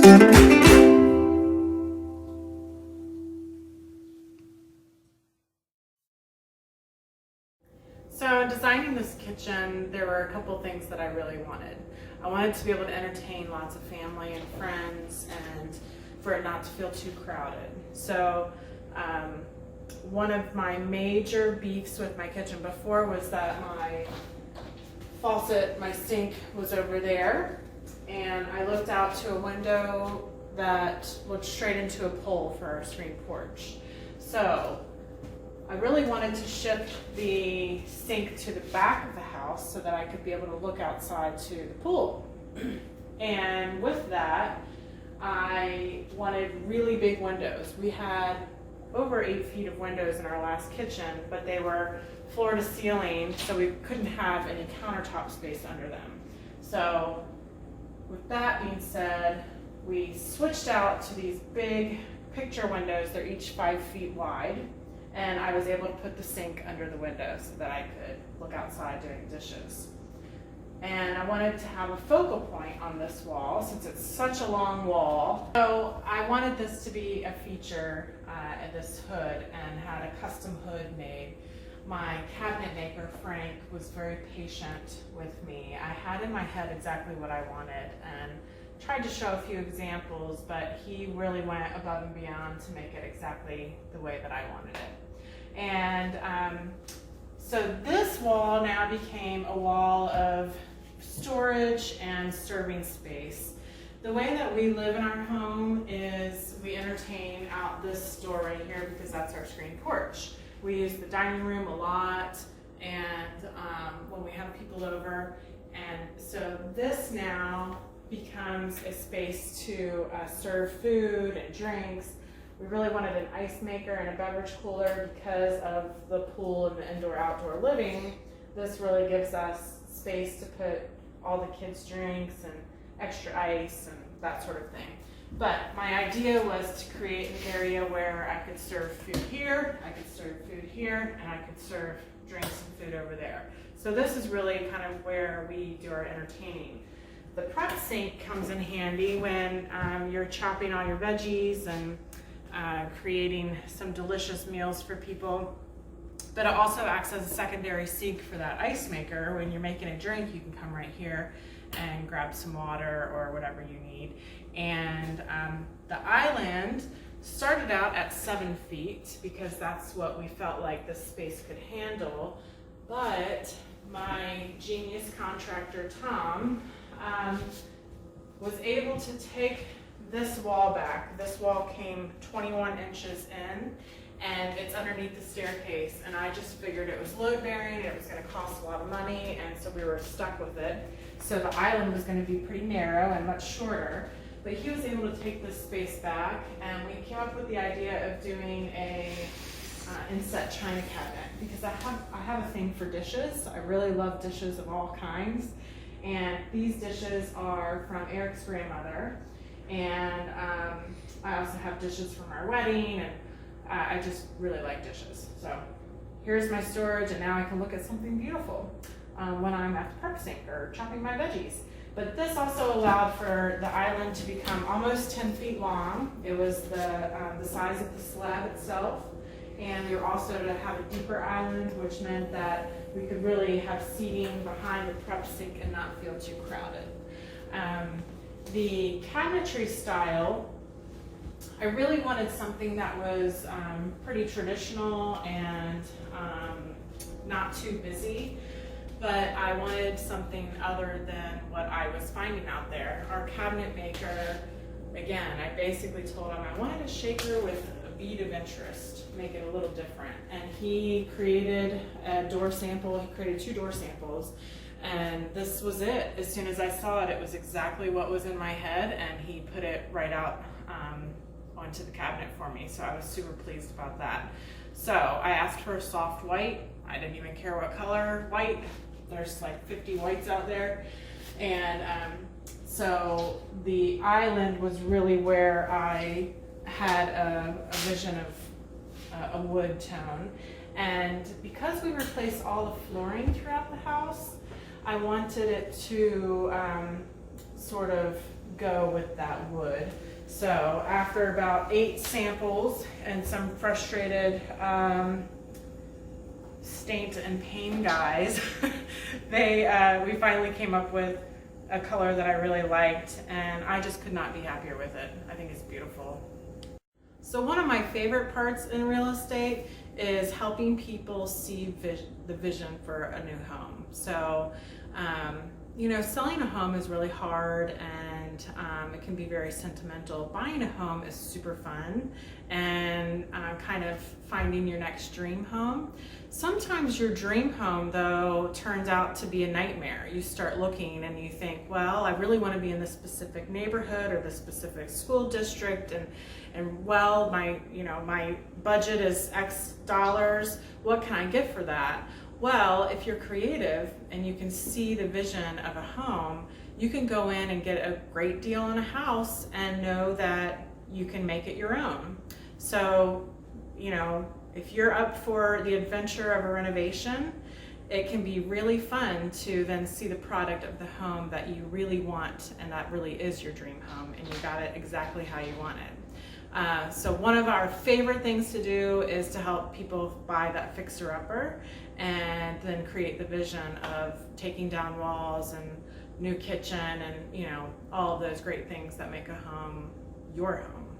So designing this kitchen, there were a couple things that I really wanted. I wanted to be able to entertain lots of family and friends and for it not to feel too crowded. So one of my major beefs with my kitchen before was that my faucet, my sink was over there, and I looked out to a window that looked straight into a pole for our screen porch. So I really wanted to shift the sink to the back of the house so that I could be able to look outside to the pool. And with that, I wanted really big windows. We had over 8 feet of windows in our last kitchen, but they were floor to ceiling, so we couldn't have any countertop space under them. So with that being said, we switched out to these big picture windows. They're each 5 feet wide. And I was able to put the sink under the window so that I could look outside doing dishes. And I wanted to have a focal point on this wall since it's such a long wall. So I wanted this to be a feature in this hood and had a custom hood made. My cabinet maker, Frank, was very patient with me. I had in my head exactly what I wanted and tried to show a few examples, but he really went above and beyond to make it exactly the way that I wanted it. And so this wall now became a wall of storage and serving space. The way that we live in our home is we entertain out this door right here because that's our screen porch. We use the dining room a lot, and when we have people over. And so this now becomes a space to serve food and drinks. We really wanted an ice maker and a beverage cooler because of the pool and the indoor-outdoor living. This really gives us space to put all the kids' drinks and extra ice and that sort of thing. But my idea was to create an area where I could serve food here, I could serve food here, and I could serve drinks and food over there. So this is really kind of where we do our entertaining. The prep sink comes in handy when you're chopping all your veggies and creating some delicious meals for people. But it also acts as a secondary sink for that ice maker. When you're making a drink, you can come right here and grab some water or whatever you need. And the island started out at 7 feet because that's what we felt like this space could handle. But my genius contractor, Tom, was able to take this wall back. This wall came 21 inches in, and it's underneath the staircase, and I just figured it was load bearing, it was going to cost a lot of money, and so we were stuck with it. So the island was going to be pretty narrow and much shorter, but he was able to take this space back, and we came up with the idea of doing a inset china cabinet because I have a thing for dishes. I really love dishes of all kinds, and these dishes are from Eric's grandmother, and I also have dishes from our wedding, and I just really like dishes. So here's my storage, and now I can look at something beautiful when I'm at the prep sink or chopping my veggies. But this also allowed for the island to become almost 10 feet long. It was the size of the slab itself, and we were also to have a deeper island, which meant that we could really have seating behind the prep sink and not feel too crowded. The cabinetry style, I really wanted something that was pretty traditional and not too busy, but I wanted something other than what I was finding out there. Our cabinet maker, again, I basically told him I wanted a shaker with a bead of interest, make it a little different. And he created a door sample, he created 2 door samples, and this was it. As soon as I saw it, it was exactly what was in my head, and he put it right out onto the cabinet for me, so I was super pleased about that. So I asked for a soft white. I didn't even care what color white. There's like 50 whites out there. And so the island was really where I had a vision of a wood tone. And because we replaced all the flooring throughout the house, I wanted it to sort of go with that wood. So after about 8 samples and some frustrated Staint and Pain guys, we finally came up with a color that I really liked, and I just could not be happier with it. I think it's beautiful. So one of my favorite parts in real estate is helping people see the vision for a new home. So, you know, selling a home is really hard, and it can be very sentimental. Buying a home is super fun, and kind of finding your next dream home. Sometimes your dream home, though, turns out to be a nightmare. You start looking and you think, well, I really want to be in this specific neighborhood or this specific school district, and well, my budget is X dollars. What can I get for that? Well, if you're creative and you can see the vision of a home, you can go in and get a great deal on a house and know that you can make it your own. So, you know, if you're up for the adventure of a renovation, it can be really fun to then see the product of the home that you really want, and that really is your dream home, and you got it exactly how you want it. So one of our favorite things to do is to help people buy that fixer-upper and then create the vision of taking down walls and new kitchen and, you know, all of those great things that make a home your home.